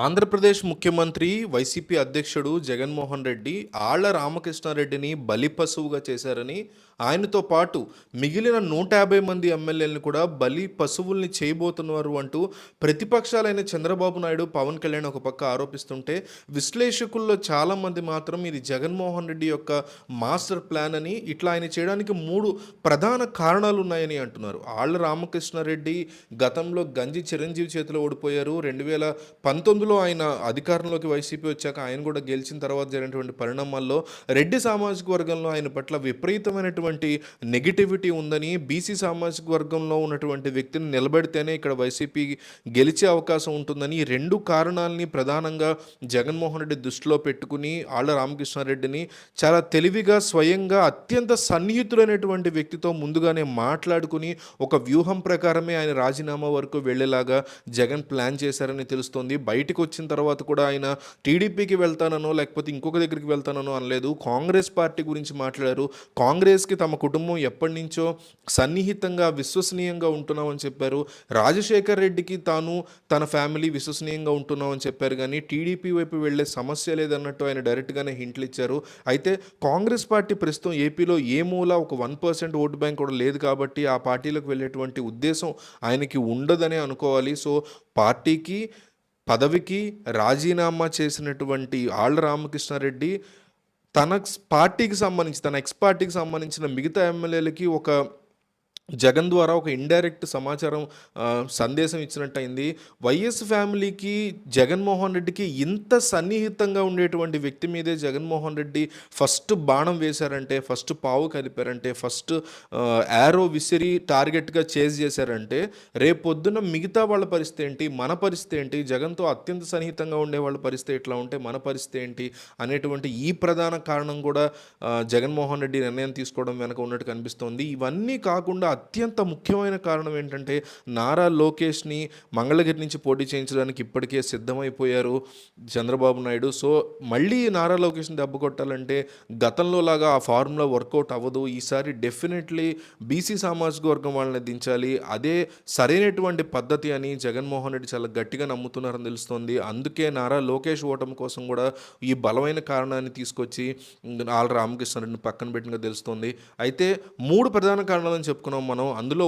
ఆంధ్రప్రదేశ్ ముఖ్యమంత్రి వైసీపీ అధ్యక్షుడు జగన్మోహన్ రెడ్డి ఆళ్ల రామకృష్ణారెడ్డిని బలిపశువుగా చేశారని, ఆయనతో పాటు మిగిలిన 150 మంది ఎమ్మెల్యేలను కూడా బలి పశువుల్ని చేయబోతున్నారు అంటూ ప్రతిపక్షాలైన చంద్రబాబు నాయుడు, పవన్ కళ్యాణ్ ఒక పక్క ఆరోపిస్తుంటే, విశ్లేషకుల్లో చాలామంది మాత్రం ఇది జగన్మోహన్ రెడ్డి యొక్క మాస్టర్ ప్లాన్ అని, ఇట్లా ఆయన చేయడానికి 3 ప్రధాన కారణాలు ఉన్నాయని అంటున్నారు. ఆళ్ల రామకృష్ణారెడ్డి గతంలో గంజి చిరంజీవి చేతిలో ఓడిపోయారు. 2019లో ఆయన అధికారంలోకి వైసీపీ వచ్చాక ఆయన కూడా గెలిచిన తర్వాత జరిగినటువంటి పరిణామాల్లో రెడ్డి సామాజిక వర్గంలో ఆయన పట్ల విపరీతమైనటువంటి నెగిటివిటీ ఉందని, బీసీ సామాజిక వర్గంలో ఉన్నటువంటి వ్యక్తిని నిలబెడితేనే ఇక్కడ వైసీపీ గెలిచే అవకాశం ఉంటుందని, ఈ 2 కారణాలని ప్రధానంగా జగన్మోహన్ రెడ్డి దృష్టిలో పెట్టుకుని ఆళ్ల రామకృష్ణారెడ్డిని చాలా తెలివిగా, స్వయంగా అత్యంత సన్నిహితులైనటువంటి వ్యక్తితో ముందుగానే మాట్లాడుకుని ఒక వ్యూహం ప్రకారమే ఆయన రాజీనామా వరకు వెళ్ళేలాగా జగన్ ప్లాన్ చేశారని తెలుస్తోంది. బయటకు వచ్చిన తర్వాత కూడా ఆయన టీడీపీకి వెళ్తానో లేకపోతే ఇంకొక దగ్గరికి వెళ్తానో అనలేదు. కాంగ్రెస్ పార్టీ గురించి మాట్లాడారు. కాంగ్రెస్కి తమ కుటుంబం ఎప్పటి నుంచో సన్నిహితంగా, విశ్వసనీయంగా ఉంటున్నామని చెప్పారు. రాజశేఖర్ రెడ్డికి తాను, తన ఫ్యామిలీ విశ్వసనీయంగా ఉంటున్నామని చెప్పారు. కానీ టీడీపీ వైపు వెళ్లే సమస్య లేదన్నట్టు ఆయన డైరెక్ట్గానే హింట్లు ఇచ్చారు. అయితే కాంగ్రెస్ పార్టీ ప్రస్తుతం ఏపీలో ఏ మూల ఒక 1% ఓటు బ్యాంక్ కూడా లేదు కాబట్టి ఆ పార్టీలకు వెళ్ళేటువంటి ఉద్దేశం ఆయనకి ఉండదనే అనుకోవాలి. సో పార్టీకి, పదవికి రాజీనామా చేసినటువంటి ఆళ్ల రామకృష్ణారెడ్డి తన పార్టీకి సంబంధించి, తన ఎక్స్ పార్టీకి సంబంధించిన మిగతా ఎమ్మెల్యేలకి ఒక జగన్ ద్వారా ఒక ఇండైరెక్ట్ సమాచారం, సందేశం ఇచ్చినట్టయింది. వైఎస్ ఫ్యామిలీకి జగన్మోహన్ రెడ్డికి ఇంత సన్నిహితంగా ఉండేటువంటి వ్యక్తి మీదే జగన్మోహన్ రెడ్డి ఫస్ట్ బాణం వేశారంటే, ఫస్ట్ పావు కలిపారంటే, ఫస్ట్ యారో విసిరి టార్గెట్గా చేజ్ చేశారంటే, రేపొద్దున మిగతా వాళ్ళ పరిస్థితి ఏంటి, మన పరిస్థితి ఏంటి, జగన్తో అత్యంత సన్నిహితంగా ఉండే వాళ్ళ పరిస్థితి ఎట్లా ఉంటే మన పరిస్థితి ఏంటి అనేటువంటి ఈ ప్రధాన కారణం కూడా జగన్మోహన్ రెడ్డి నిర్ణయం తీసుకోవడం వెనక ఉన్నట్టు కనిపిస్తోంది. ఇవన్నీ కాకుండా అత్యంత ముఖ్యమైన కారణం ఏంటంటే, నారా లోకేష్ని మంగళగిరి నుంచి పోటీ చేయించడానికి ఇప్పటికే సిద్ధమైపోయారు చంద్రబాబు నాయుడు. సో మళ్ళీ నారా లోకేష్ని దెబ్బ కొట్టాలంటే గతంలో లాగా ఆ ఫార్ములా వర్కౌట్ అవ్వదు. ఈసారి డెఫినెట్లీ బీసీ సామాజిక వర్గం వాళ్ళని దించాలి, అదే సరైనటువంటి పద్ధతి అని జగన్మోహన్ రెడ్డి చాలా గట్టిగా నమ్ముతున్నారని తెలుస్తోంది. అందుకే నారా లోకేష్ ఓటమి కోసం కూడా ఈ బలమైన కారణాన్ని తీసుకొచ్చి ఆళ్ల రామకృష్ణారెడ్డిని పక్కన పెట్టినగా తెలుస్తోంది. అయితే 3 ప్రధాన కారణాలను చెప్పుకున్నాం మనం. అందులో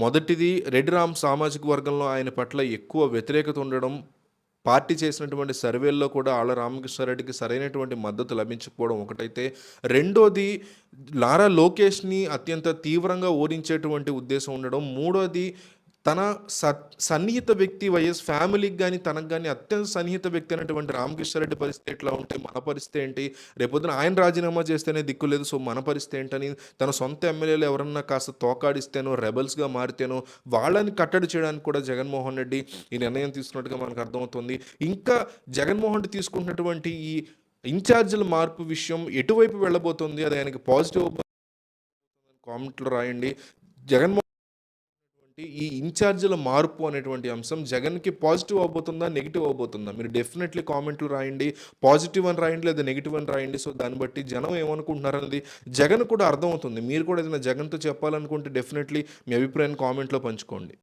మొదటిది రెడ్డి రామ్ సామాజిక వర్గంలో ఆయన పట్ల ఎక్కువ వ్యతిరేకత ఉండడం. పార్టీ చేసినటువంటి సర్వేల్లో కూడా ఆళ్ల రామకృష్ణారెడ్డికి సరైనటువంటి మద్దతు లభించకపోవడం ఒకటైతే, రెండోది నారా లోకేష్ని అత్యంత తీవ్రంగా ఓడించేటువంటి ఉద్దేశం ఉండడం, మూడోది తన సన్నిహిత వ్యక్తి వైఎస్ ఫ్యామిలీకి కానీ తనకు కానీ అత్యంత సన్నిహిత వ్యక్తి అయినటువంటి రామకృష్ణారెడ్డి పరిస్థితి ఎట్లా ఉంటే మన పరిస్థితి ఏంటి, రేపొద్దున ఆయన రాజీనామా చేస్తేనే దిక్కు లేదు, సో మన పరిస్థితి ఏంటని తన సొంత ఎమ్మెల్యేలు ఎవరన్నా కాస్త తోకాడిస్తేనో, రెబల్స్గా మారితేనో వాళ్ళని కట్టడి చేయడానికి కూడా జగన్మోహన్ రెడ్డి ఈ నిర్ణయం తీసుకున్నట్టుగా మనకు అర్థమవుతుంది. ఇంకా జగన్మోహన్ రెడ్డి తీసుకున్నటువంటి ఈ ఇన్ఛార్జీల మార్పు విషయం ఎటువైపు వెళ్ళబోతుంది, అది ఆయనకి పాజిటివ్ కామెంట్లో రాయండి. జగన్మోహన్ ఈ ఇన్ఛార్జీల మార్పు అనేటువంటి అంశం జగన్కి పాజిటివ్ అవబోతుందా, నెగిటివ్ అవబోతుందా? మీరు డెఫినెట్లీ కామెంట్లు రాయండి. పాజిటివ్ అని రాయండి లేదా నెగిటివ్ అని రాయండి. సో దాన్ని బట్టి జనం ఏమనుకుంటున్నారు అనేది జగన్ కూడా అర్థమవుతుంది. మీరు కూడా ఏదైనా జగన్తో చెప్పాలనుకుంటే డెఫినెట్లీ మీ అభిప్రాయాన్ని కామెంట్లో పంచుకోండి.